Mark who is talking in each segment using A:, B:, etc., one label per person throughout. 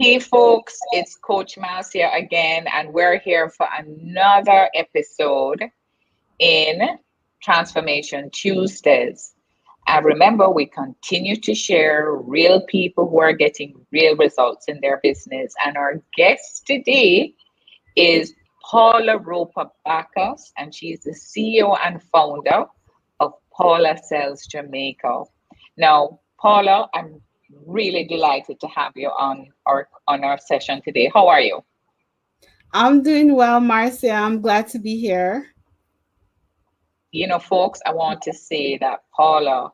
A: Hey folks, it's Coach Marcia again, and we're here for another episode in Transformation Tuesdays. And remember, we continue to share real people who are getting real results in their business. And our guest today is Paula Roper Bacchas, and she's the CEO and founder of Paula Sells Jamaica. Now, Paula, I'm really delighted to have you on our session today. How are you?
B: I'm doing well, Marcia. I'm glad to be here.
A: Folks, I want to say that Paula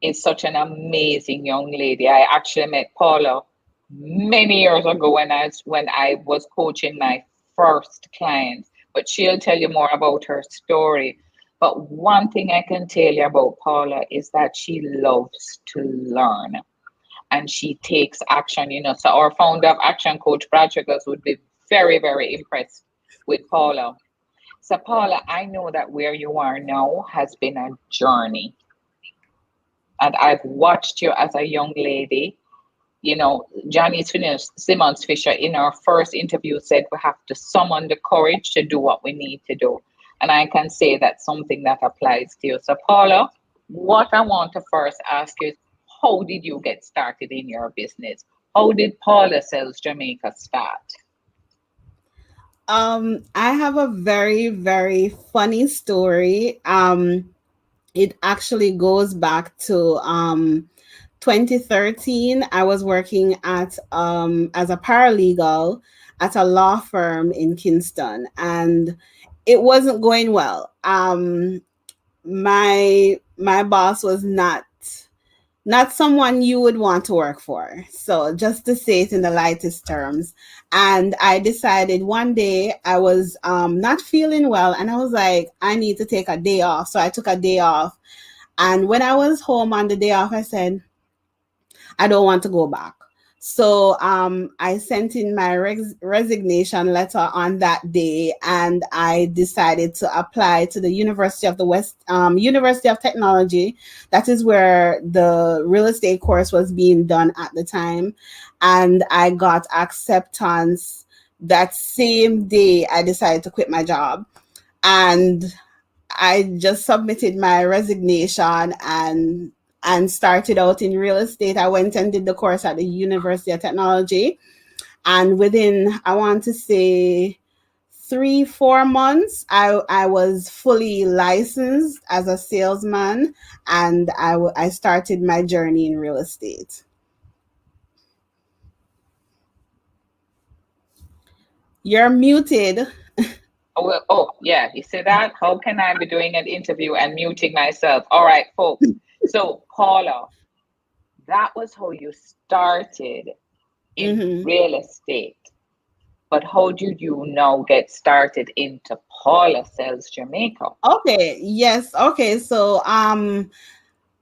A: is such an amazing young lady. I actually met Paula many years ago when I was coaching my first client, but she'll tell you more about her story. But one thing I can tell you about Paula is that she loves to learn and she takes action. So our founder of Action Coach Bacchas would be very, very impressed with Paula. So Paula, I know that where you are now has been a journey, and I've watched you as a young lady. Johnny Simmons Fisher in our first interview said we have to summon the courage to do what we need to do. And I can say that's something that applies to you. So, Paula, what I want to first ask you is how did you get started in your business? How did Paula Sells Jamaica start?
B: I have a very, very funny story. It actually goes back to 2013. I was working at as a paralegal at a law firm in Kingston, and it wasn't going well. My boss was not someone you would want to work for. So just to say it in the lightest terms. And I decided one day I was not feeling well, and I was like, I need to take a day off. So I took a day off. And when I was home on the day off, I said, I don't want to go back. So I sent in my resignation letter on that day, and I decided to apply to the University of the West, University of Technology. That is where the real estate course was being done at the time, and I got acceptance that same day. I decided to quit my job, and I just submitted my resignation and started out in real estate. I went and did the course at the University of Technology. And within, I want to say, 3-4 months, I was fully licensed as a salesman, and I started my journey in real estate. You're muted.
A: Oh, well, oh, yeah, you see that? How can I be doing an interview and muting myself? All right, folks. So, Paula, that was how you started in
B: Mhm.
A: real estate. But how did you now get started into Paula Sells Jamaica?
B: Okay, yes. Okay, so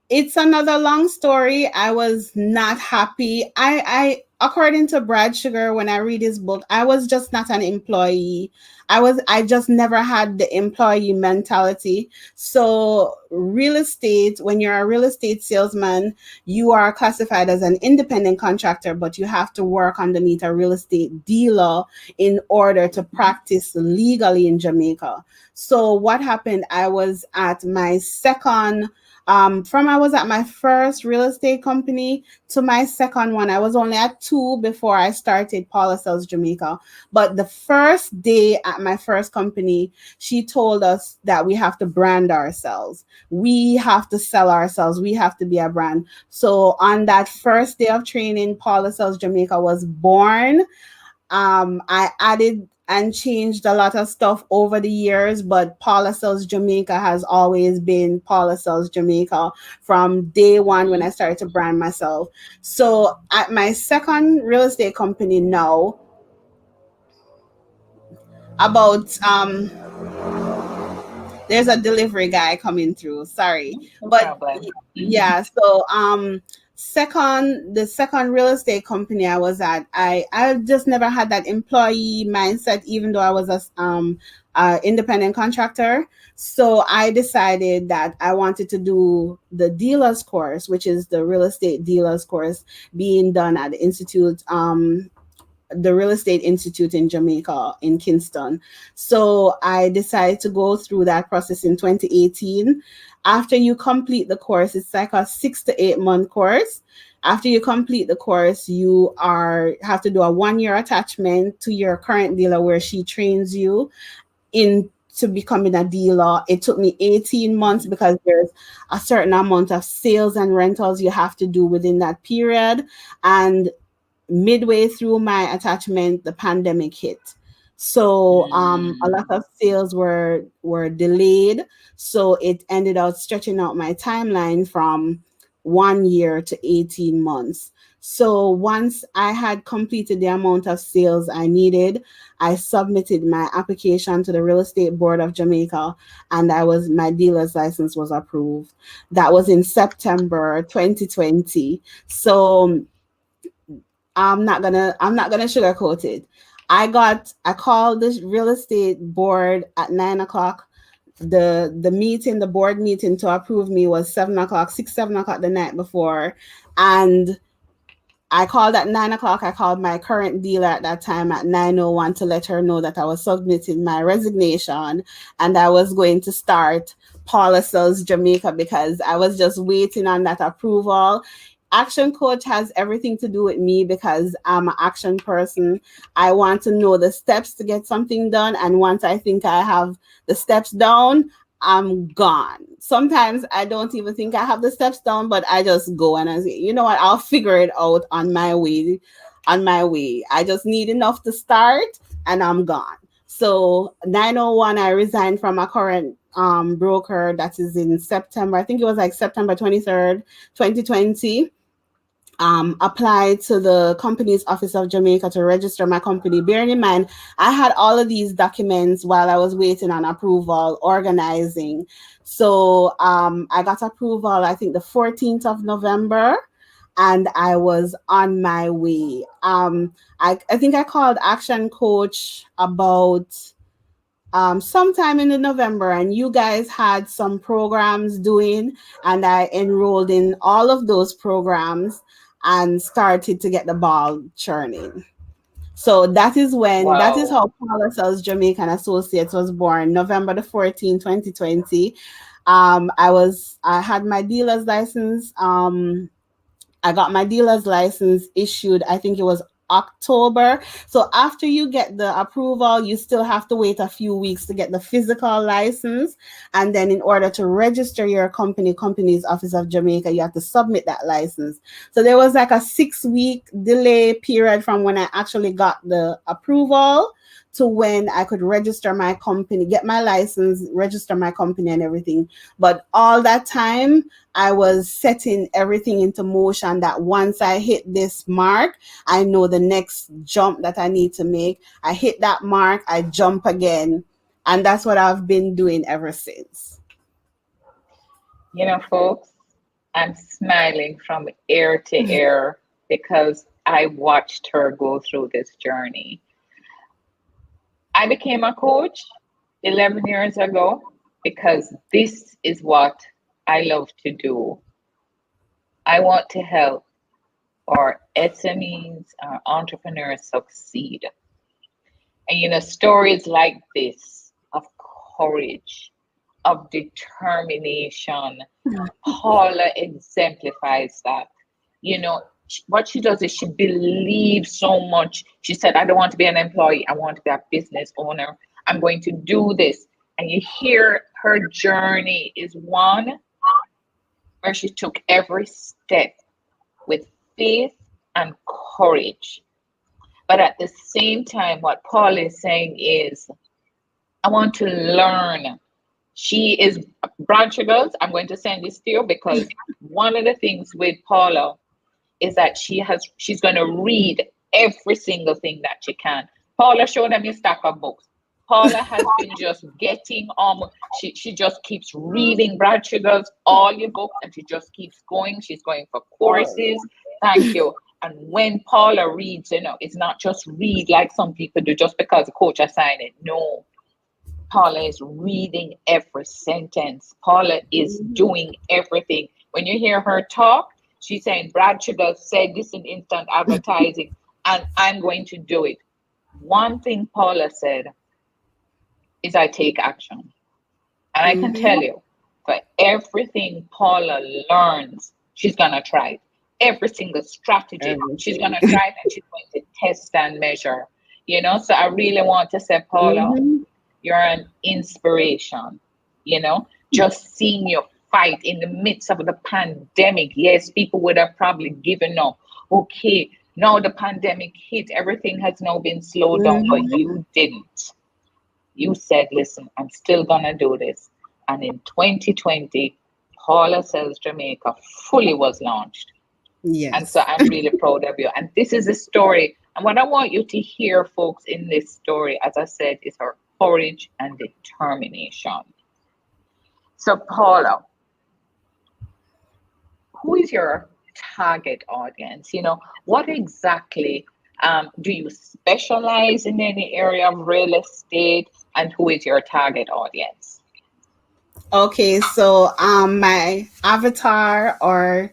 B: it's another long story. I was not happy. I according to Brad Sugar, when I read his book, I was just not an employee. I just never had the employee mentality. So real estate, when you're a real estate salesman, you are classified as an independent contractor, but you have to work underneath a real estate dealer in order to practice legally in Jamaica. So what happened? I was at my second from I was at my first real estate company to my second one. I was only at two before I started Paula Sells Jamaica. But the first day at my first company, she told us that we have to brand ourselves. We have to sell ourselves. We have to be a brand. So on that first day of training, Paula Sells Jamaica was born. I added and changed a lot of stuff over the years, but Paula Sells Jamaica has always been Paula Sells Jamaica from day one when I
A: Mhm.
B: started to brand myself. So at my second real estate company now, about there's a delivery guy coming through. Sorry.
A: No
B: But
A: problem. Hmm.
B: yeah, so the second real estate company I was at, I just never had that employee mindset, even though I was a independent contractor. So I decided that I wanted to do the dealers course, which is the real estate dealers course being done at the institute the Real Estate Institute in Jamaica, in Kingston. So I decided to go through that process in 2018. After you complete the course, it's like a 6 to 8 month course. After you complete the course, you have to do a 1 year attachment to your current dealer where she trains you into becoming a dealer. It took me 18 months because there's a certain amount of sales and rentals you have to do within that period. And midway through my attachment, the pandemic hit. So a lot of sales were delayed. So it ended up stretching out my timeline from 1 year to 18 months. So once I had completed the amount of sales I needed, I submitted my application to the Real Estate Board of Jamaica, and my dealer's license was approved. That was in September 2020. So I'm not gonna sugarcoat it. I called the real estate board at 9 o'clock. The board meeting to approve me was 7 o'clock, 7 o'clock the night before. And I called at 9 o'clock. I called my current dealer at that time at 9:01 to let her know that I was submitting my resignation and I was going to start Paula Sells Jamaica, because I was just waiting on that approval. Action Coach has everything to do with me because I'm an action person. I want to know the steps to get something done. And once I think I have the steps down, I'm gone. Sometimes I don't even think I have the steps down, but I just go and I say, you know what, I'll figure it out on my way. I just need enough to start and I'm gone. So 9:01, I resigned from my current broker. That is in September. I think it was like September 23rd, 2020. Applied to the Companies Office of Jamaica to register my company. Bearing in mind, I had all of these documents while I was waiting on approval, organizing. So I got approval, I think the 14th of November, and I was on my way. I think I called Action Coach about sometime in the November, and you guys had some programs doing, and I enrolled in all of those programs and started to get the ball churning. So that is how Paula Sells Jamaican Associates was born, November the 14th, 2020. I had my dealer's license. I got my dealer's license issued, I think it was October. So after you get the approval, you still have to wait a few weeks to get the physical license. And then in order to register your company, Companies Office of Jamaica, you have to submit that license. So there was like a 6-week delay period from when I actually got the approval to when I could register my company, get my license, register my company and everything. But all that time, I was setting everything into motion that once I hit this mark, I know the next jump that I need to make. I hit that mark, I jump again. And that's what I've been doing ever since.
A: You know, folks, I'm smiling from ear to ear because I watched her go through this journey. I became a coach 11 years ago because this is what I love to do. I want to help our SMEs, our entrepreneurs succeed. And you know, stories like this of courage, of determination, Paula exemplifies that. You know, what she does is she believes so much. She said, I don't want to be an employee. I want to be a business owner. I'm going to do this. And you hear her journey is one where she took every step with faith and courage. But at the same time, what Paula is saying is, I want to learn. She is, Branch Girls, I'm going to send this to you because one of the things with Paula is that she's going to read every single thing that she can. Paula, show them your stack of books. Paula has been just getting on. She just keeps reading, Branch Girls, all your books, and she just keeps going. She's going for courses. Thank you. And when Paula reads, you know, it's not just read like some people do just because the coach assigned it. No. Paula is reading every sentence. Paula is doing everything. When you hear her talk, she's saying, Brad Sugar said this in instant advertising. and I'm going to do it. One thing Paula said is I take action. And I can tell
B: Mm-hmm.
A: you, for everything Paula learns, she's going to try it. Every single strategy, she's going
B: Everything.
A: to try it and she's going to test and measure. So I really want to say, Paula,
B: Mm-hmm.
A: you're an inspiration. Just seeing you fight in the midst of the pandemic. Yes, people would have probably given up. Okay, now the pandemic hit, everything has now been slowed down, but
B: Mm-hmm.
A: you didn't. You said, listen, I'm still gonna do this. And in 2020, Paula Sells Jamaica fully was launched. And so
B: Yes.
A: I'm really proud of you. And this is a story. And what I want you to hear, folks, in this story, as I said, is her courage and determination. So, Paula, who is your target audience? What exactly do you specialize in any area of real estate, and who is your target audience?
B: Okay, so my avatar, or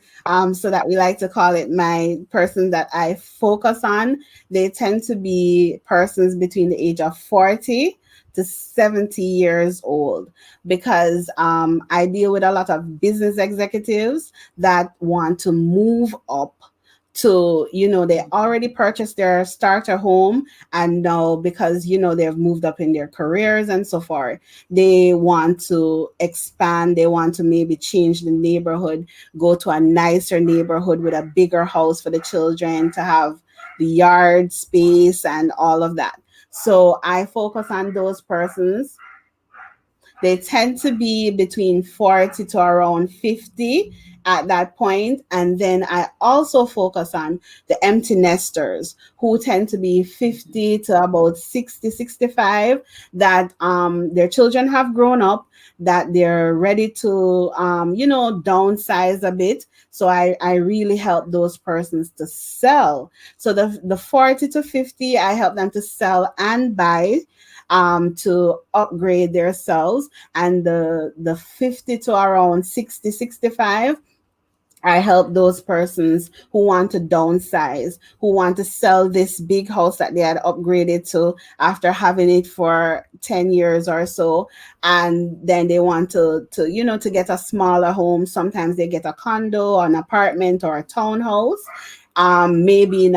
B: so that we like to call it, my person that I focus on, they tend to be persons between the age of 40 to 70 years old, because I deal with a lot of business executives that want to move up to, they already purchased their starter home, and now, because they've moved up in their careers and so forth, they want to expand. They want to maybe change the neighborhood, go to a nicer neighborhood with a bigger house for the children to have the yard space and all of that. So I focus on those persons. They tend to be between 40 to around 50 at that point. And then I also focus on the empty nesters, who tend to be 50 to about 60, 65, that their children have grown up, that they're ready to, downsize a bit. So I really help those persons to sell. So the 40 to 50, I help them to sell and buy, to upgrade themselves. And the 50 to around 60, 65, I help those persons who want to downsize, who want to sell this big house that they had upgraded to after having it for 10 years or so. And then they want to get a smaller home. Sometimes they get a condo or an apartment or a townhouse, maybe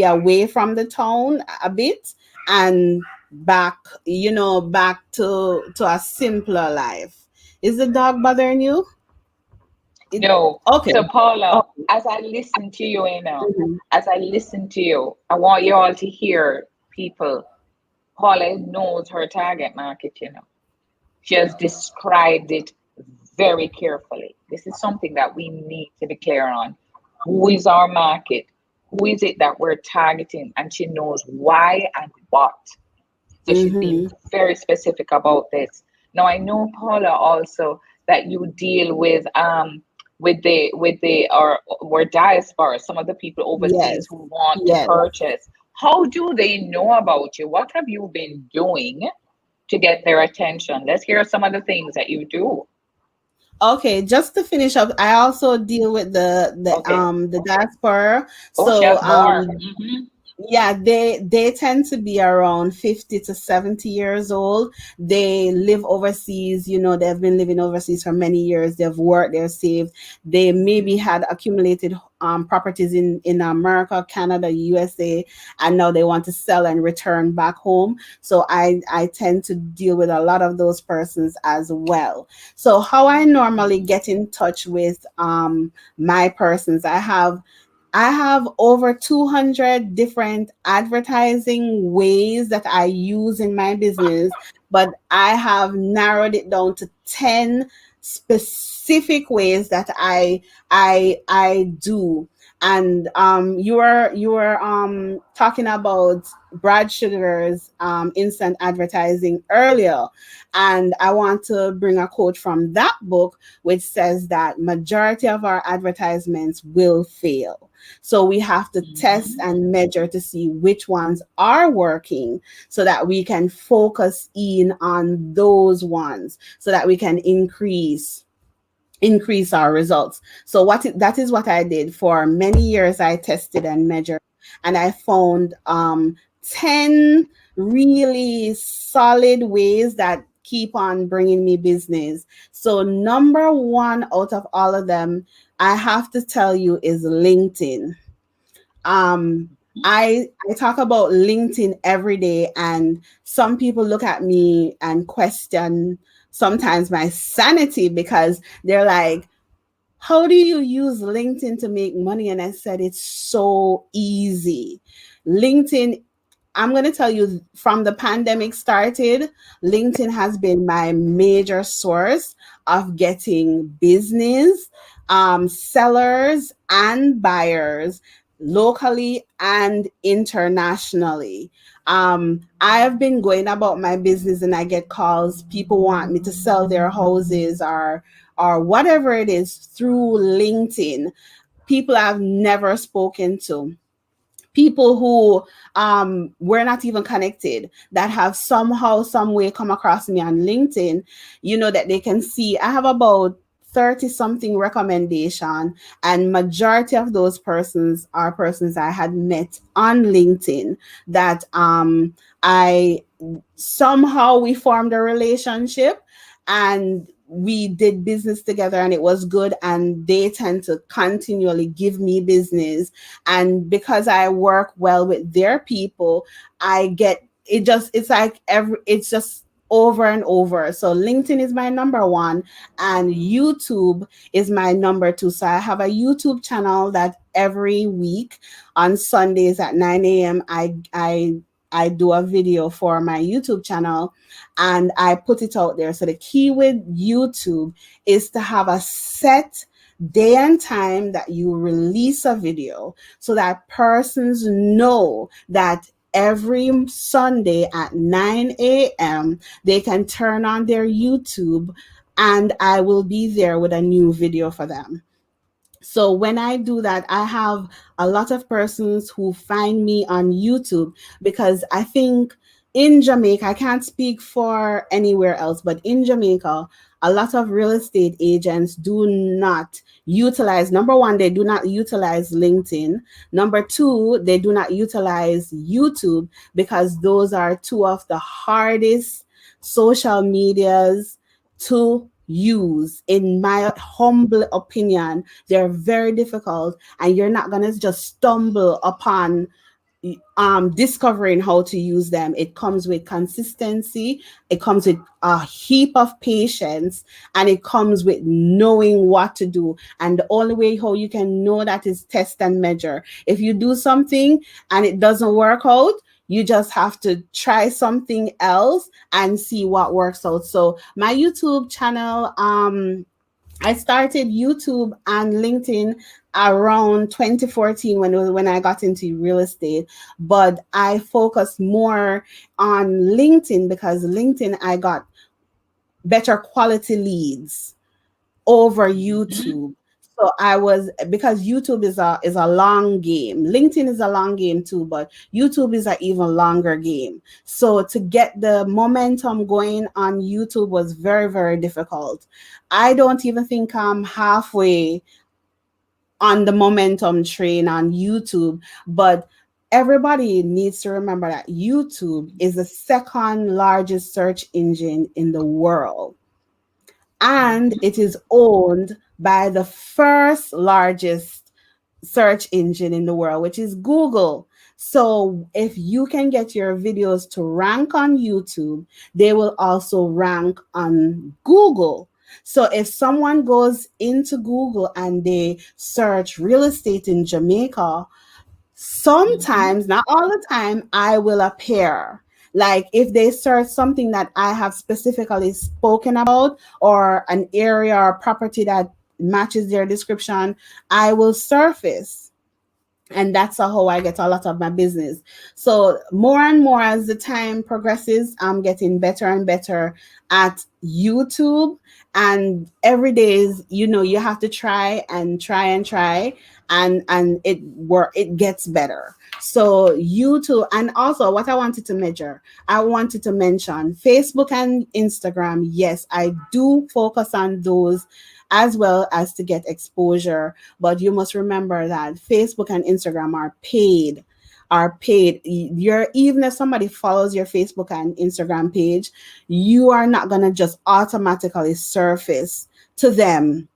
B: away from the town a bit, and back, back to a simpler life. Is the dog bothering you? It,
A: No.
B: okay.
A: So, Paula,
B: Okay.
A: as I listen to you,
B: Mhm.
A: as I listen to you, I want you all to hear, people. Paula knows her target market. She has described it very carefully. This is something that we need to be clear on. Who is our market? Who is it that we're targeting? And she knows why and what. So she's being
B: Mhm.
A: very specific about this. Now I know, Paula, also that you deal with the or diaspora, some of the people overseas
B: Yes.
A: who want to
B: Yes.
A: purchase. How do they know about you? What have you been doing to get their attention? Let's hear some of the things that you do.
B: Okay, just to finish up, I also deal with
A: Okay.
B: the diaspora.
A: Oh, she
B: So
A: has more. Hmm.
B: yeah, they tend to be around 50 to 70 years old. They live overseas, they've been living overseas for many years. They've worked, they've saved. They maybe had accumulated properties in America, Canada, USA, and now they want to sell and return back home. So I tend to deal with a lot of those persons as well. So how I normally get in touch with my persons, I have over 200 different advertising ways that I use in my business, but I have narrowed it down to 10 specific ways that I do. And you were talking about Brad Sugar's instant advertising earlier, and I want to bring a quote from that book, which says that majority of our advertisements will fail. So we have to test
A: Hmm.
B: and measure to see which ones are working, so that we can focus in on those ones, so that we can increase our results. So that is what I did for many years. I tested and measured, and I found 10 really solid ways that keep on bringing me business. So number one out of all of them, I have to tell you, is LinkedIn. um I talk about LinkedIn every day, and some people look at me and question sometimes my sanity, because they're like, how do you use LinkedIn to make money? And I said, it's so easy. LinkedIn, I'm going to tell you, from the pandemic started, LinkedIn has been my major source of getting business, sellers and buyers, locally and internationally. I have been going about my business and I get calls. People want me to sell their houses or whatever it is through LinkedIn. People I've never spoken to, people who were not even connected, that have somehow some way come across me on LinkedIn, that they can see I have about 30 something recommendation, and majority of those persons are persons I had met on LinkedIn, that I somehow we formed a relationship and we did business together and it was good, and they tend to continually give me business. And because I work well with their people, I get it. Just it's like it's just over and over. So LinkedIn is my number one, and YouTube is my number two. So I have a YouTube channel that every week on Sundays at 9 a.m. I do a video for my YouTube channel and I put it out there. So the key with YouTube is to have a set day and time that you release a video, so that persons know that every Sunday at 9 a.m. they can turn on their YouTube and I will be there with a new video for them. So when I do that, I have a lot of persons who find me on YouTube, because I think in Jamaica, I can't speak for anywhere else, but in Jamaica, a lot of real estate agents do not utilize, number one, they do not utilize LinkedIn. Number two, they do not utilize YouTube, because those are two of the hardest social medias to use. In my humble opinion, they're very difficult, and you're not gonna just stumble upon discovering how to use them. It comes with consistency, it comes with a heap of patience, and it comes with knowing what to do. And the only way how you can know that is test and measure. If you do something and it doesn't work out, you just have to try something else and see what works out. So my YouTube channel, I started YouTube and LinkedIn around 2014 when I got into real estate, but I focused more on LinkedIn because LinkedIn I got better quality leads over YouTube. So I was, because YouTube is a long game. LinkedIn is a long game too, but YouTube is an even longer game. So to get the momentum going on YouTube was very, very difficult. I don't even think I'm halfway on the momentum train on YouTube, but everybody needs to remember that YouTube is the second largest search engine in the world, and it is owned by the first largest search engine in the world, which is Google. So if you can get your videos to rank on YouTube, they will also rank on Google. So if someone goes into Google and they search real estate in Jamaica, sometimes, not all the time, I will appear. Like if they search something that I have specifically spoken about, or an area or property that matches their description, I will surface. And that's how I get a lot of my business. So more and more as the time progresses, I'm getting better and better at YouTube. And every day is, you have to try and try and try, and it gets better. So YouTube, and also what I wanted to measure, I wanted to mention Facebook and Instagram. Yes, I do focus on those as well as to get exposure. But you must remember that Facebook and Instagram are paid. You're, even if somebody follows your Facebook and Instagram page, you are not going to just automatically surface to them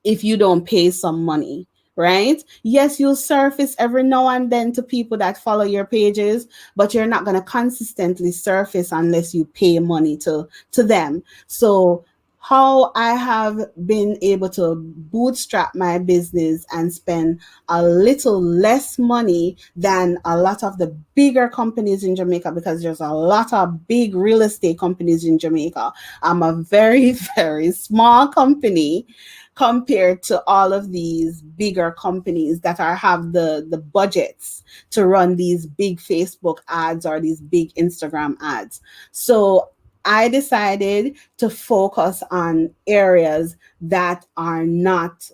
B: if you don't pay some money, right? Yes, you'll surface every now and then to people that follow your pages, but you're not going to consistently surface unless you pay money to them. So how I have been able to bootstrap my business and spend a little less money than a lot of the bigger companies in Jamaica, because there's a lot of big real estate companies in Jamaica. I'm a very, very small company compared to all of these bigger companies that have the budgets to run these big Facebook ads or these big Instagram ads. So I decided to focus on areas that are not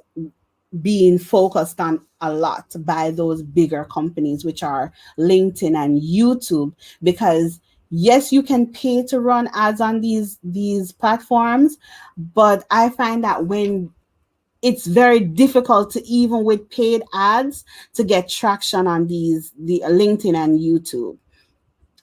B: being focused on a lot by those bigger companies, which are LinkedIn and YouTube, because yes, you can pay to run ads on these platforms, but I find that when it's very difficult to, even with paid ads, to get traction on the LinkedIn and YouTube.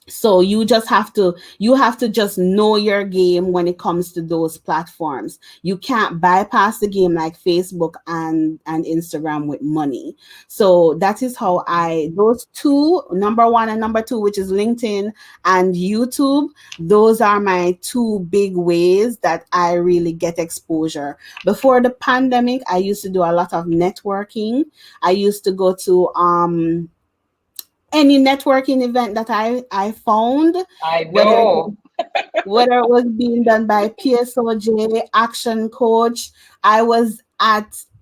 B: So you have to just know your game when it comes to those platforms. You can't bypass the game like Facebook and Instagram with money. So that is how those two, number one and number two, which is LinkedIn and YouTube, those are my two big ways that I really get exposure. Before the pandemic, I used to do a lot of networking. I used to go to any networking event that I found,
A: I
B: whether
A: know.
B: whether it was being done by PSOJ, Action Coach, I was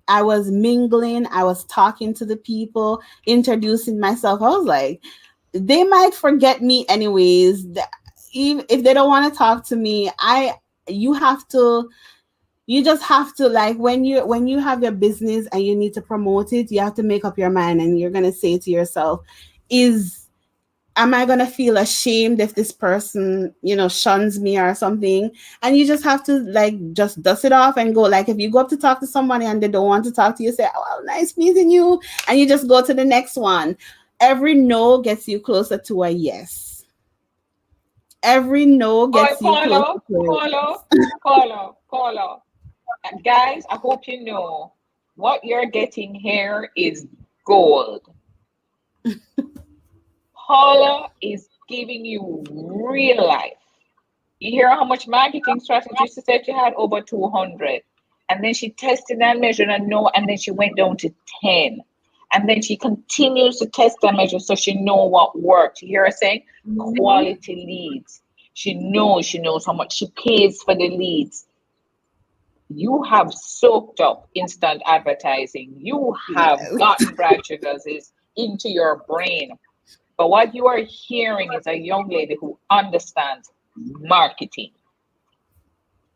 B: mingling, I was talking to the people, introducing myself. I was like, they might forget me anyways. Even if they don't want to talk to me, you have to you just have to, like, when you have your business and you need to promote it, you have to make up your mind, and you're going to say to yourself, is am I going to feel ashamed if this person, shuns me or something? And you just have to, like, just dust it off and go. Like, if you go up to talk to somebody and they don't want to talk to you, say, oh, well, nice meeting you, and you just go to the next one. Every no gets you closer to a yes. Every no
A: Oh,
B: gets you closer to
A: Paula. And guys, I hope you know what you're getting here is gold. Paula is giving you real life. You hear how much marketing strategies she said she had? Over 200. And then she tested and measured and know, and then she went down to 10. And then she continues to test and measure so she know what worked. You hear her saying? Quality leads. She knows how much she pays for the leads. You have soaked up instant advertising. You have gotten Brad Sugars into your brain. But what you are hearing is a young lady who understands marketing.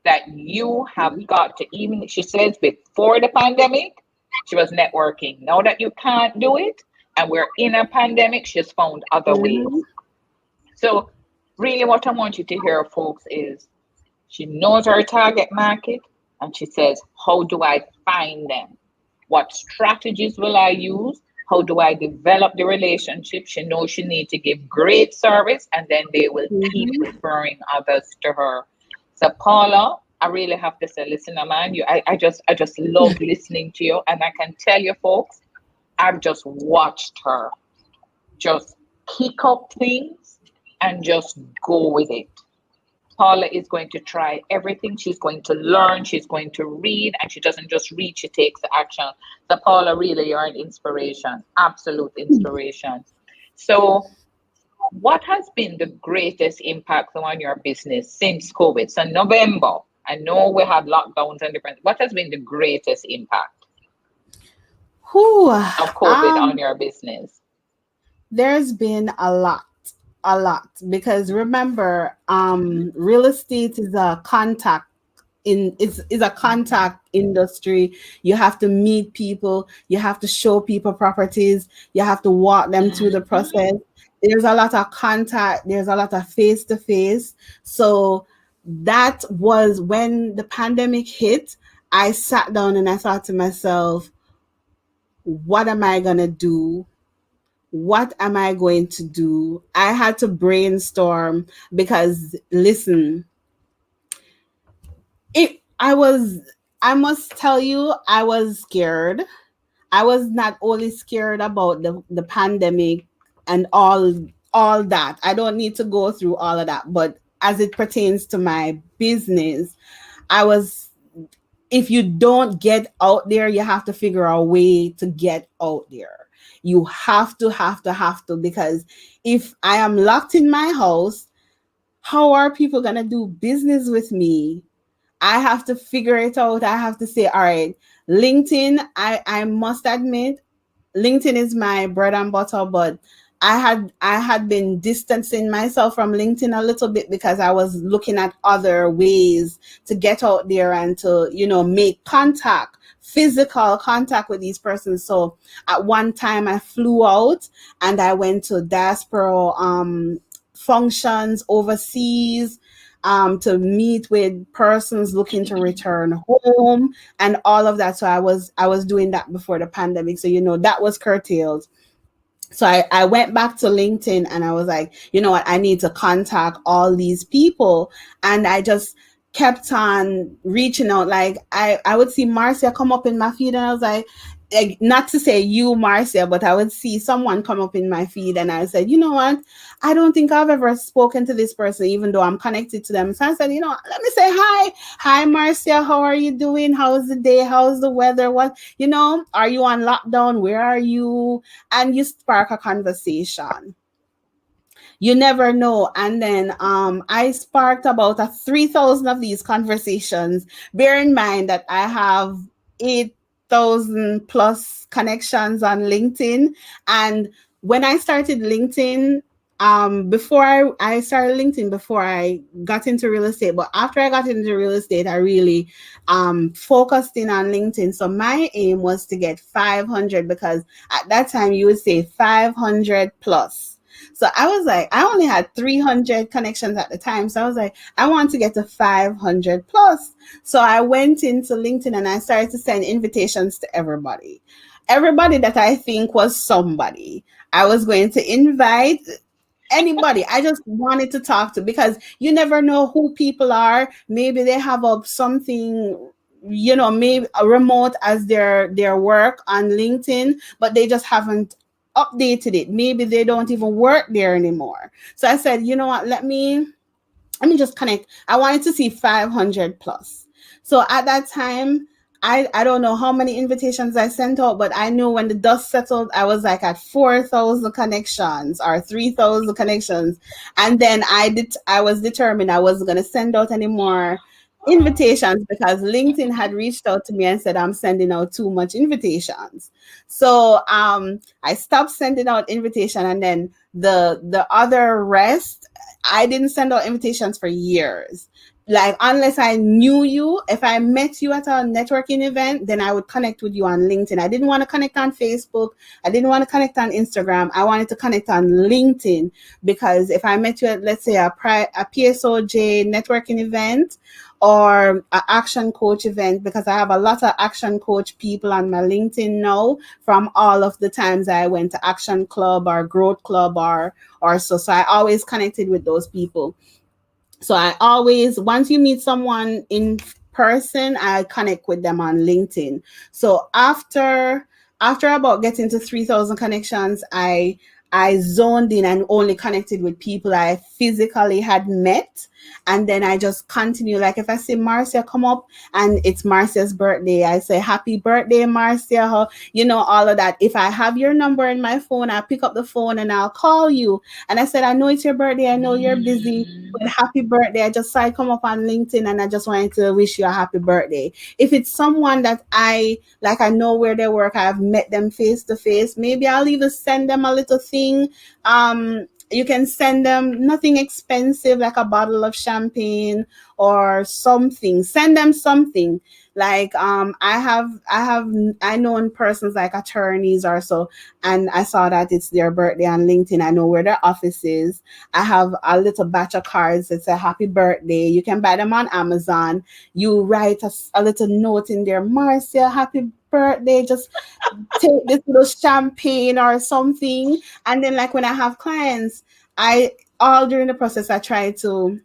A: That you have got to, even she says before the pandemic, she was networking. Now that you can't do it and we're in a pandemic, she's found other ways. So really what I want you to hear, folks, is she knows her target market and she says, how do I find them? What strategies will I use? How do I develop the relationship? She knows she needs to give great service and then they will keep referring others to her. So Paula, I really have to say, listen, man, I just love listening to you. And I can tell you folks, I've just watched her just pick up things and just go with it. Paula is going to try everything. She's going to learn. She's going to read. And she doesn't just read, she takes action. So Paula, really, you're an inspiration. Absolute inspiration. So what has been the greatest impact on your business since COVID? So November, I know we had lockdowns and different. What has been the greatest impact of COVID on your business?
B: There's been a lot, because remember, real estate is a contact is a contact industry. You have to meet people, you have to show people properties, you have to walk them through the process. There's a lot of contact, there's a lot of face to face. So that was when the pandemic hit. I sat down and I thought to myself, what am I going to do? What am I going to do? I had to brainstorm because, listen, I must tell you, I was scared. I was not only scared about the pandemic and all that. I don't need to go through all of that, but as it pertains to my business, I was, if you don't get out there, you have to figure a way to get out there. You have to, because if I am locked in my house, how are people going to do business with me? I have to figure it out. I have to say, all right, LinkedIn, I must admit, LinkedIn is my bread and butter, but I had been distancing myself from LinkedIn a little bit because I was looking at other ways to get out there and to, make contact, physical contact with these persons. So at one time I flew out and I went to diaspora functions overseas, to meet with persons looking to return home and all of that. So I was doing that before the pandemic. So that was curtailed. So I went back to LinkedIn and I was like, you know what, I need to contact all these people. And I just kept on reaching out. Like I would see Marcia come up in my feed and I was like, not to say you, Marcia, but I would see someone come up in my feed and I said, you know what, I don't think I've ever spoken to this person, even though I'm connected to them. So I said, let me say hi. Hi, Marcia. How are you doing? How's the day? How's the weather? What, are you on lockdown? Where are you? And you spark a conversation. You never know. And then I sparked about 3,000 of these conversations. Bear in mind that I have 8,000 plus connections on LinkedIn. And when I started LinkedIn, before I started LinkedIn before I got into real estate, but after I got into real estate, I really focused in on LinkedIn. So my aim was to get 500, because at that time you would say 500 plus. So I was like, I only had 300 connections at the time. So I was like, I want to get to 500 plus. So I went into LinkedIn and I started to send invitations to everybody. Everybody that I think was somebody. I was going to invite anybody. I just wanted to talk to, because you never know who people are. Maybe they have something, maybe a remote as their work on LinkedIn, but they just haven't updated it. Maybe they don't even work there anymore. So I said, you know what, let me just connect. I wanted to see 500 plus. So at that time, I don't know how many invitations I sent out, but I knew when the dust settled, I was like at 4,000 connections or 3,000 connections. And then I was determined I wasn't going to send out any more invitations, because LinkedIn had reached out to me and said I'm sending out too much invitations. So I stopped sending out invitation, and then the other rest, I didn't send out invitations for years. Like, unless I knew you, if I met you at a networking event, then I would connect with you on LinkedIn. I didn't want to connect on Facebook. I didn't want to connect on Instagram. I wanted to connect on LinkedIn, because if I met you at, let's say, a PSOJ networking event or an ActionCOACH event, because I have a lot of ActionCOACH people on my LinkedIn now from all of the times I went to Action Club or Growth Club or so. So I always connected with those people. So I always, once you meet someone in person, I connect with them on LinkedIn. So after about getting to 3,000 connections, I zoned in and only connected with people I physically had met. And then I just continue. Like, if I see Marcia come up and it's Marcia's birthday, I say, happy birthday, Marcia. All of that. If I have your number in my phone, I pick up the phone and I'll call you. And I said, I know it's your birthday. I know you're busy, but happy birthday. I just saw it come up on LinkedIn and I just wanted to wish you a happy birthday. If it's someone that I know where they work, I've met them face to face, maybe I'll even send them a little thing you can send them nothing expensive, like a bottle of champagne or something. Send them something. Like I known persons like attorneys or so, and I saw that it's their birthday on LinkedIn. I know where their office is. I have a little batch of cards that say happy birthday. You can buy them on Amazon. You write a little note in there, Marcia, happy birthday. Just take this little champagne or something. And then like when I have clients, I all during the process I try to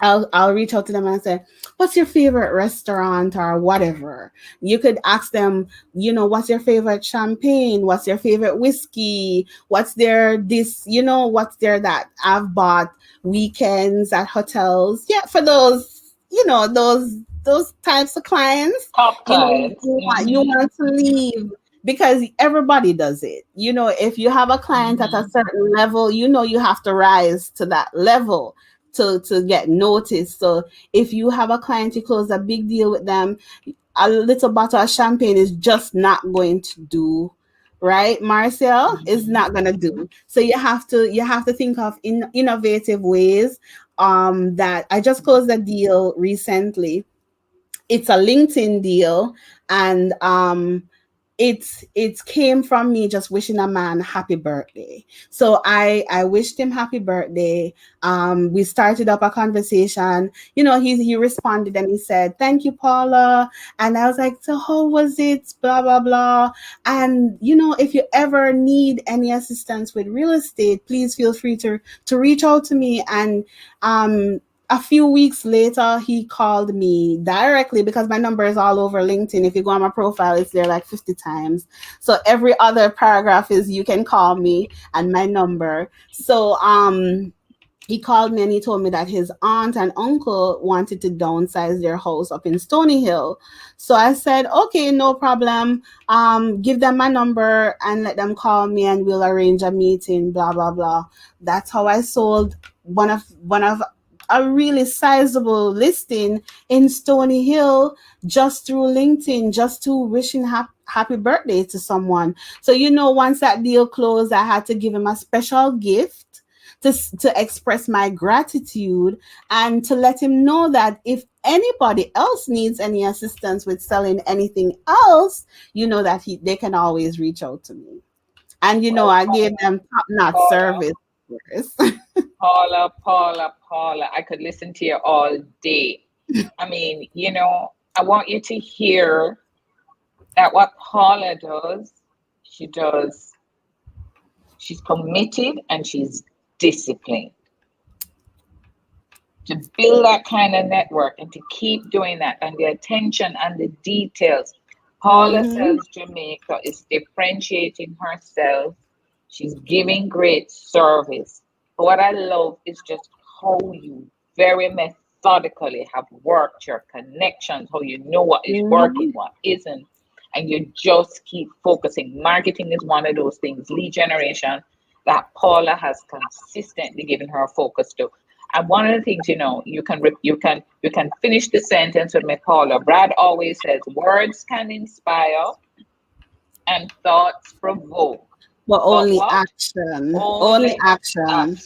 B: I'll reach out to them and say, what's your favorite restaurant or whatever? You could ask them, what's your favorite champagne? What's your favorite whiskey? What's their this, what's their that? I've bought weekends at hotels. Yeah, for those, those types of clients,
A: Top
B: you
A: clients.
B: want to leave because everybody does it. If you have a client at a certain level, you have to rise to that level to get noticed. So if you have a client, you close a big deal with them, a little bottle of champagne is just not going to do, right? Marcel is not going to do. So you have to think of innovative ways. That I just closed a deal recently. It's a LinkedIn deal, and it came from me just wishing a man happy birthday. So I wished him happy birthday. We started up a conversation. He responded and he said, thank you, Paula. And I was like, so how was it? Blah blah blah. And if you ever need any assistance with real estate, please feel free to reach out to me. And a few weeks later, he called me directly because my number is all over LinkedIn. If you go on my profile, it's there like 50 times. So every other paragraph is you can call me and my number. So he called me and he told me that his aunt and uncle wanted to downsize their house up in Stony Hill. So I said, okay, no problem. Give them my number and let them call me and we'll arrange a meeting, blah, blah, blah. That's how I sold one of a really sizable listing in Stony Hill just through LinkedIn, just to wishing happy birthday to someone. So, once that deal closed, I had to give him a special gift to express my gratitude and to let him know that if anybody else needs any assistance with selling anything else, that they can always reach out to me. And,
A: Well,
B: I gave them top-notch service.
A: Paula, I could listen to you all day. I mean, I want you to hear that what Paula does, she's committed and she's disciplined. To build that kind of network and to keep doing that, and the attention and the details. Paula Sells Jamaica is differentiating herself. She's giving great service. But what I love is just how you very methodically have worked your connections, how you know what is working, what isn't, and you just keep focusing. Marketing is one of those things, lead generation, that Paula has consistently given her focus to. And one of the things, you can finish the sentence with me, Paula. Brad always says, words can inspire and thoughts provoke.
B: But only action. Only action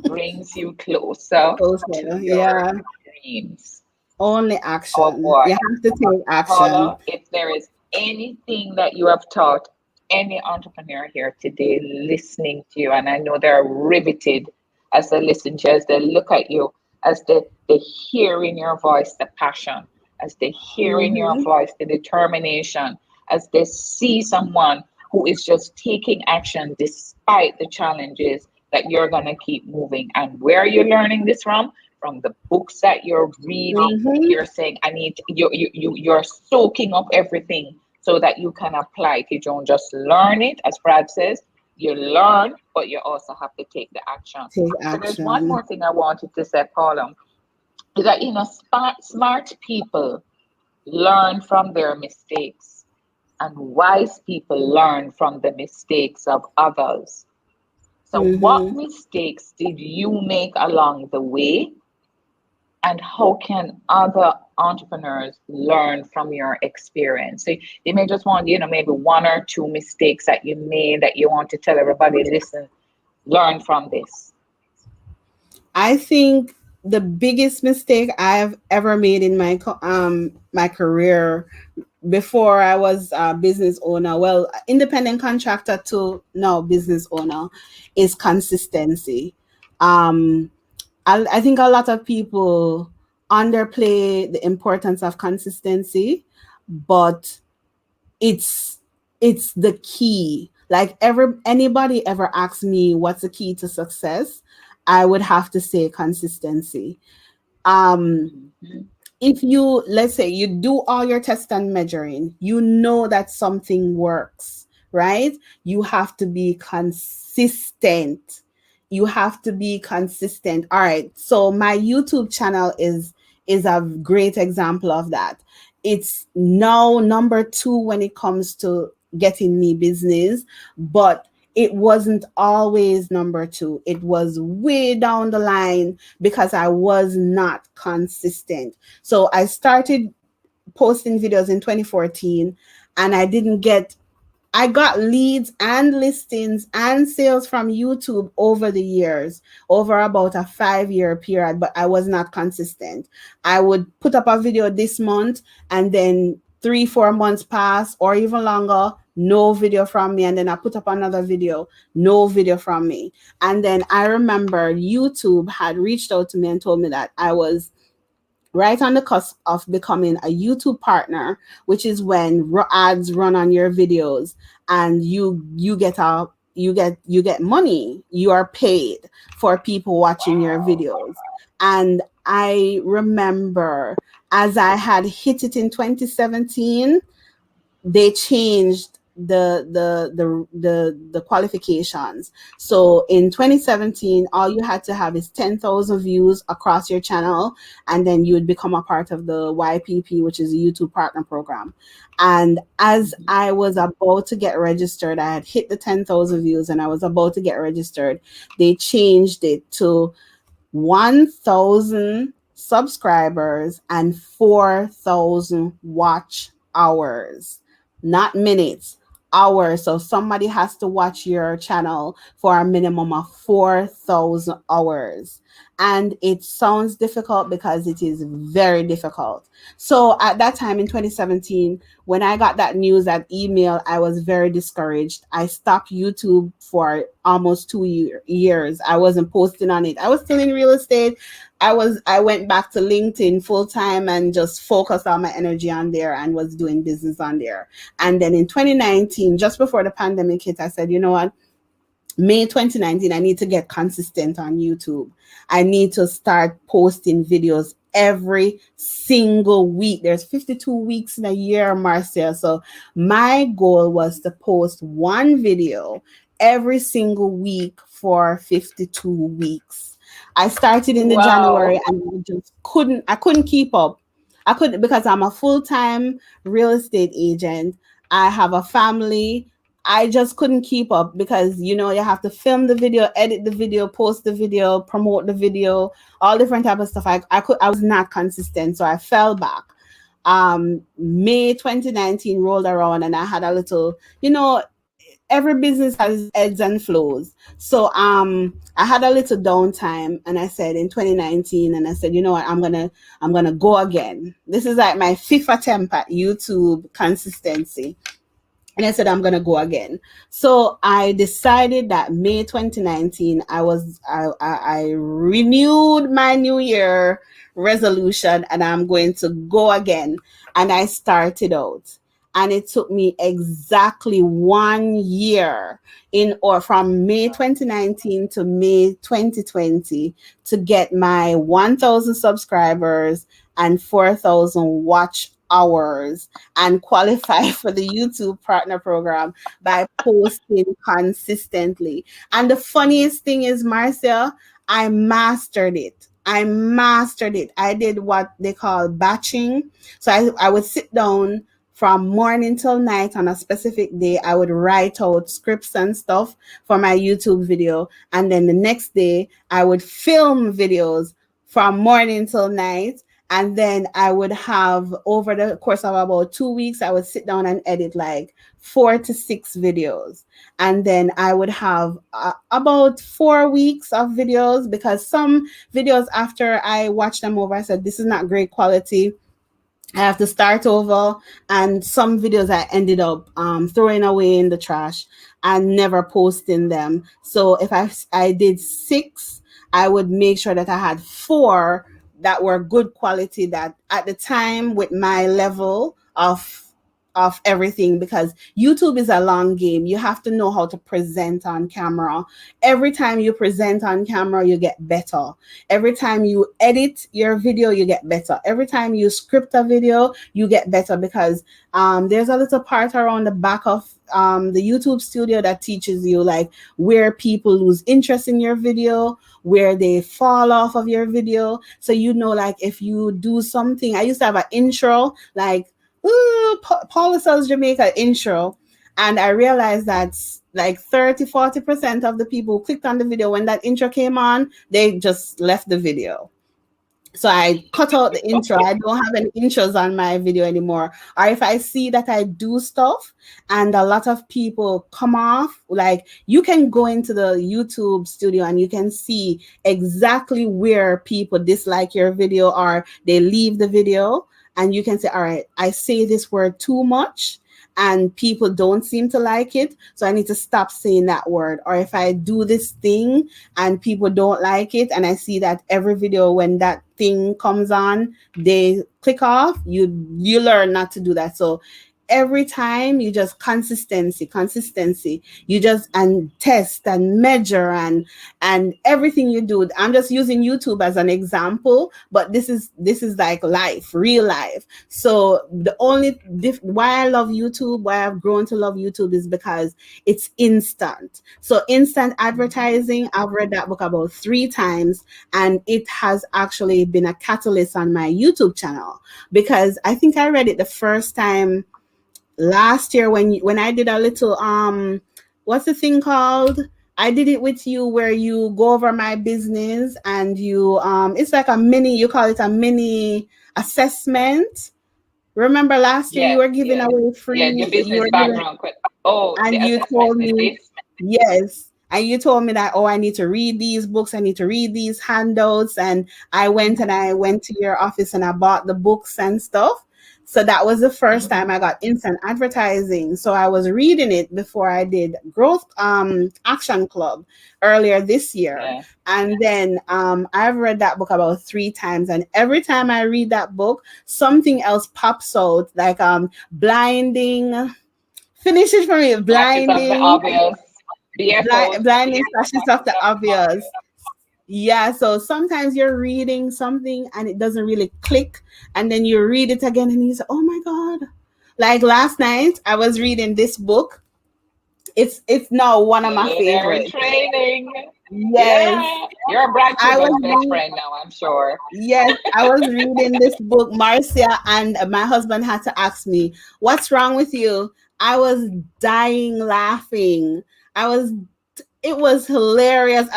A: brings you closer to your dreams.
B: Only action. You have to take action.
A: Paula, if there is anything that you have taught any entrepreneur here today listening to you, and I know they're riveted as they listen to you, as they look at you, as they hear in your voice the passion, as they hear in your voice the determination, as they see someone who is just taking action despite the challenges, that you're going to keep moving. And where are you learning this from? From the books that you're reading. You're saying, you're soaking up everything so that you can apply it. You don't just learn it, as Brad says, you learn, but you also have to take the action. So there's one more thing I wanted to say, Paula, is that, smart people learn from their mistakes, and wise people learn from the mistakes of others. So what mistakes did you make along the way? And how can other entrepreneurs learn from your experience? So you may just want, maybe one or two mistakes that you made that you want to tell everybody, listen, learn from this?
B: I think the biggest mistake I've ever made in my career before I was a business owner, well, independent contractor to now business owner, is consistency. Um, I think a lot of people underplay the importance of consistency, but it's it's the key. Like anybody ever asks me what's the key to success, I would have to say consistency. Um,
A: Mhm.
B: if you, let's say you do all your test and measuring, you know that something works, right? You have to be consistent. You have to be consistent. All right, so my YouTube channel is a great example of that. It's now number 2 when it comes to getting me business, but it wasn't always number 2. It was way down the line because I was not consistent. So I started posting videos in 2014, and I got leads and listings and sales from YouTube over the years, over about a 5-year period, but I was not consistent. I would put up a video this month, and then 3, 4 months pass or even longer, no video from me. And then I put up another video, no video from me. And then I remember YouTube had reached out to me and told me that I was right on the cusp of becoming a YouTube partner, which is when ads run on your videos, and you get money. You are paid for people watching your
A: Wow.
B: videos. And I remember, as I had hit it in 2017, they changed the qualifications. So in 2017, all you had to have is 10,000 views across your channel, and then you would become a part of the YPP, which is a YouTube Partner Program. And as I was about to get registered, I had hit the 10,000 views, and I was about to get registered. They changed it to 1,000 subscribers and 4,000 watch hours, not minutes, hours. So somebody has to watch your channel for a minimum of 4,000 hours. And it sounds difficult because it is very difficult. So at that time in 2017, when I got that news, that email, I was very discouraged. I stopped YouTube for almost 2 years. I wasn't posting on it. I was still in real estate. I went back to LinkedIn full time and just focused all my energy on there and was doing business on there. And then in 2019, just before the pandemic hit, I said, you know what? May 2019, I need to get consistent on YouTube. I need to start posting videos every single week. There's 52 weeks in a year, Marcia. So my goal was to post one video every single week for 52 weeks. I started in the January,
A: Wow.
B: and I couldn't keep up. I couldn't, because I'm a full-time real estate agent. I have a family. I just couldn't keep up because you have to film the video, edit the video, post the video, promote the video, all different type of stuff. I was not consistent, so I fell back. May 2019 rolled around, and I had a little, every business has ebbs and flows. So I had a little downtime, and I said in 2019, and I said, you know what, I'm gonna go again. This is like my fifth attempt at YouTube consistency. And I said, I'm gonna go again. So I decided that May 2019, I renewed my New Year resolution, and I'm going to go again. And I started out, and it took me exactly 1 year from May 2019 to May 2020 to get my 1,000 subscribers and 4,000 watch hours and qualify for the YouTube Partner Program by posting consistently. And the funniest thing is, Marcia, I mastered it. I mastered it. I did what they call batching. So I would sit down from morning till night on a specific day. I would write out scripts and stuff for my YouTube video. And then the next day, I would film videos from morning till night. And then I would have, over the course of about 2 weeks, I would sit down and edit like 4 to 6 videos. And then I would have about 4 weeks of videos, because some videos, after I watched them over, I said, this is not great quality. I have to start over. And some videos I ended up throwing away in the trash and never posting them. So if I did 6, I would make sure that I had 4 that were good quality, that at the time, with my level of everything, because YouTube is a long game. You have to know how to present on camera. Every time you present on camera, you get better. Every time you edit your video, you get better. Every time you script a video, you get better, because there's a little part around the back of the YouTube studio that teaches you like where people lose interest in your video, where they fall off of your video. So like if you do something, I used to have an intro like Paula Sells Jamaica intro, and I realized that like 30-40% of the people who clicked on the video when that intro came on, they just left the video. So I cut out the intro. I don't have any intros on my video anymore. Or if I see that I do stuff and a lot of people come off, like you can go into the YouTube studio and you can see exactly where people dislike your video or they leave the video. And you can say, all right, I say this word too much and people don't seem to like it, so I need to stop saying that word. Or if I do this thing and people don't like it, and I see that every video when that thing comes on, they click off, you learn not to do that. So every time you just consistency, you just and test and measure and everything you do. I'm just using YouTube as an example, but this is like life, real life. So the only why I love YouTube, why I've grown to love YouTube, is because it's instant. So instant advertising, I've read that book about 3 times, and it has actually been a catalyst on my YouTube channel, because I think I read it the first time last year when I did a little what's the thing called? I did it with you where you go over my business and you it's like you call it a mini assessment. Remember last year you were giving away free,
A: your business background.
B: And
A: the
B: you
A: assessment,
B: told me, yes. And you told me that, I need to read these books, I need to read these handouts. And I went to your office and I bought the books and stuff. So that was the first time I got instant advertising. So I was reading it before I did Growth Action Club earlier this year.
A: Yeah.
B: And then I've read that book about 3 times. And every time I read that book, something else pops out, like blinding. Finish it for me. Blinding. Blinding flashes of the obvious. Yeah, so sometimes you're reading something and it doesn't really click, and then you read it again and you say, oh my God. Like last night, I was reading this book. It's now one of my favorites.
A: Training.
B: Yes.
A: Yeah. You're a Brad Sugar's best friend now, I'm sure.
B: Yes, I was reading this book, Marcia, and my husband had to ask me, what's wrong with you? I was dying laughing. It was hilarious.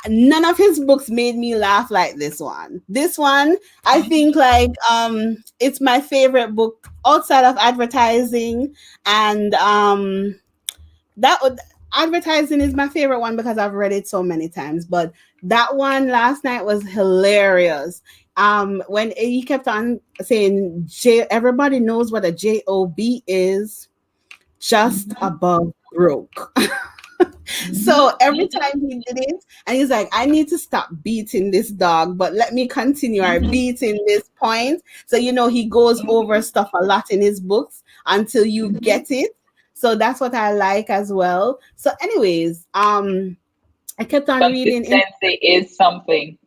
B: None of his books made me laugh like this one. This one, I think it's my favorite book outside of advertising, and advertising is my favorite one because I've read it so many times. But that one last night was hilarious. When he kept on saying, everybody knows what a job is, just above broke. So every time he did it, and he's like, I need to stop beating this dog, but let me continue beating this point. So, he goes over stuff a lot in his books until you get it. So that's what I like as well. So anyways, I kept on reading.
A: Consistency is something.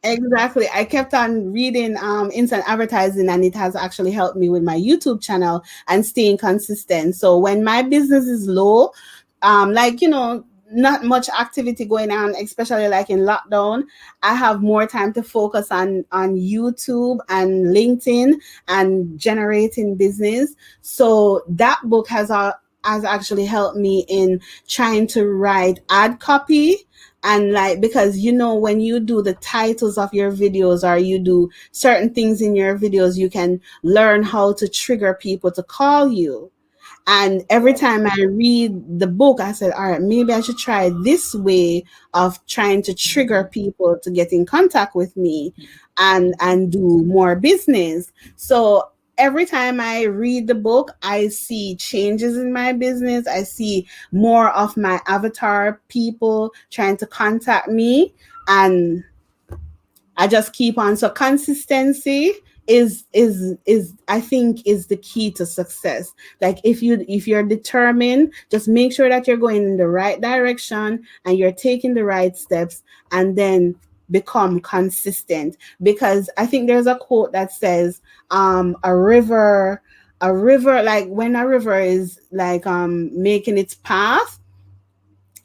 B: Exactly. I kept on reading instant advertising, and it has actually helped me with my YouTube channel and staying consistent. So when my business is low, not much activity going on, especially like in lockdown, I have more time to focus on YouTube and LinkedIn and generating business. So that book has actually helped me in trying to write ad copy And like, because when you do the titles of your videos or you do certain things in your videos, you can learn how to trigger people to call you. And every time I read the book, I said, all right, maybe I should try this way of trying to trigger people to get in contact with me and do more business. So every time I read the book, I see changes in my business. I see more of my avatar people trying to contact me, and I just keep on. So consistency is I think is the key to success. Like if you're determined, just make sure that you're going in the right direction and you're taking the right steps, and then become consistent. Because I think there's a quote that says a river, like when a river is like making its path,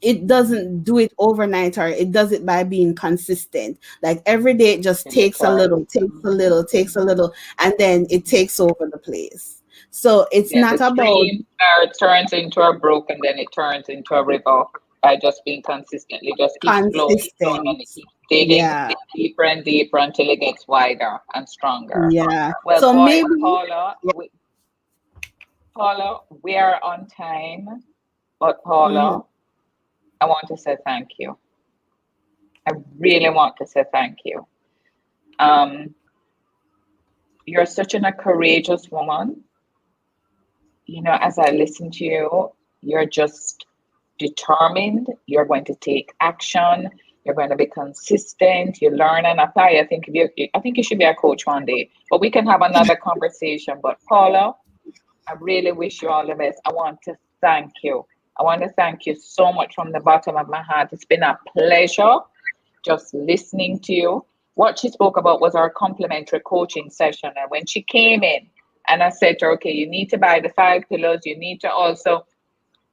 B: it doesn't do it overnight, or it does it by being consistent. Like every day it just
A: In the
B: takes a
A: turn.
B: little, takes a little, takes a little, and then it takes over the place. So it's
A: Yeah, the
B: not about
A: stream turns into a brook and then it turns into a river by just being consistently, just keeps flowing and
B: consistent.
A: it keeps digging
B: Yeah.
A: deeper and deeper until it gets wider and stronger.
B: Yeah.
A: Well,
B: So
A: boy,
B: maybe, yeah.
A: Paula, we are on time, but
B: Mhm.
A: Paula, I want to say thank you. I really want to say thank you. Um, you're such a courageous woman. As I listen to you, you're just determined. You're going to take action. You're going to be consistent. You learn and apply. I think you should be a coach one day, but we can have another conversation. But Paula, I really wish you all the best. I want to thank you. I want to thank you so much from the bottom of my heart. It's been a pleasure just listening to you. What she spoke about was our complimentary coaching session. And when she came in, and I said to her, okay, you need to buy the 5 pillars. You need to also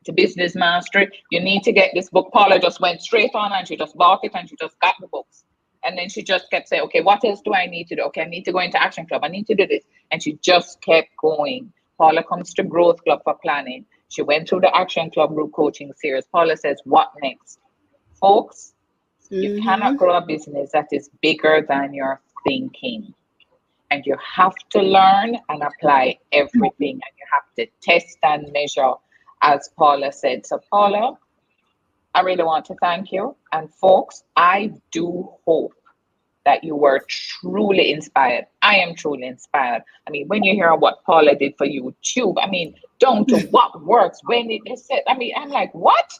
A: to business mastery. You need to get this book. Paula just went straight on and she just bought it and she just got the books. And then she just kept saying, okay, what else do I need to do? Okay, I need to go into Action Club. I need to do this. And she just kept going. Paula comes to Growth Club for planning. She went through the Action Club group coaching series. Paula says, what next? Folks, you cannot
B: Mhm.
A: grow a business that is bigger than your thinking. And you have to learn and apply everything. And you have to test and measure, as Paula said. So, Paula, I really want to thank you. And, folks, I do hope that you were truly inspired. I am truly inspired. I mean, when you hear what Paula did for YouTube, I mean, down to what works, when it is said, I mean, I'm like, what?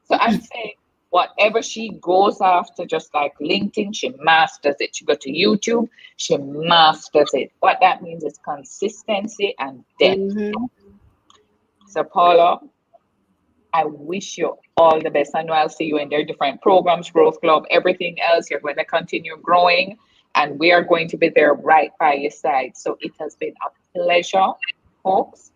A: So I'm saying, whatever she goes after, just like LinkedIn, she masters it. She go to YouTube, she masters it. What that means is consistency and depth.
B: Mhm.
A: So, Paula, I wish you all the best. I know I'll see you in their different programs, Growth Club, everything else. You're going to continue growing, and we are going to be there right by your side. So it has been a pleasure, folks.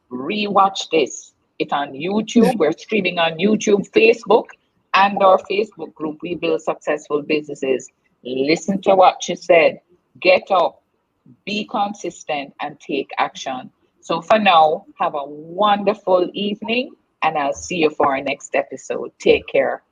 A: Rewatch this. It's on YouTube. We're streaming on YouTube, Facebook, and our Facebook group. We build successful businesses. Listen to what she said. Get up, be consistent, and take action. So for now, have a wonderful evening, and I'll see you for our next episode. Take care.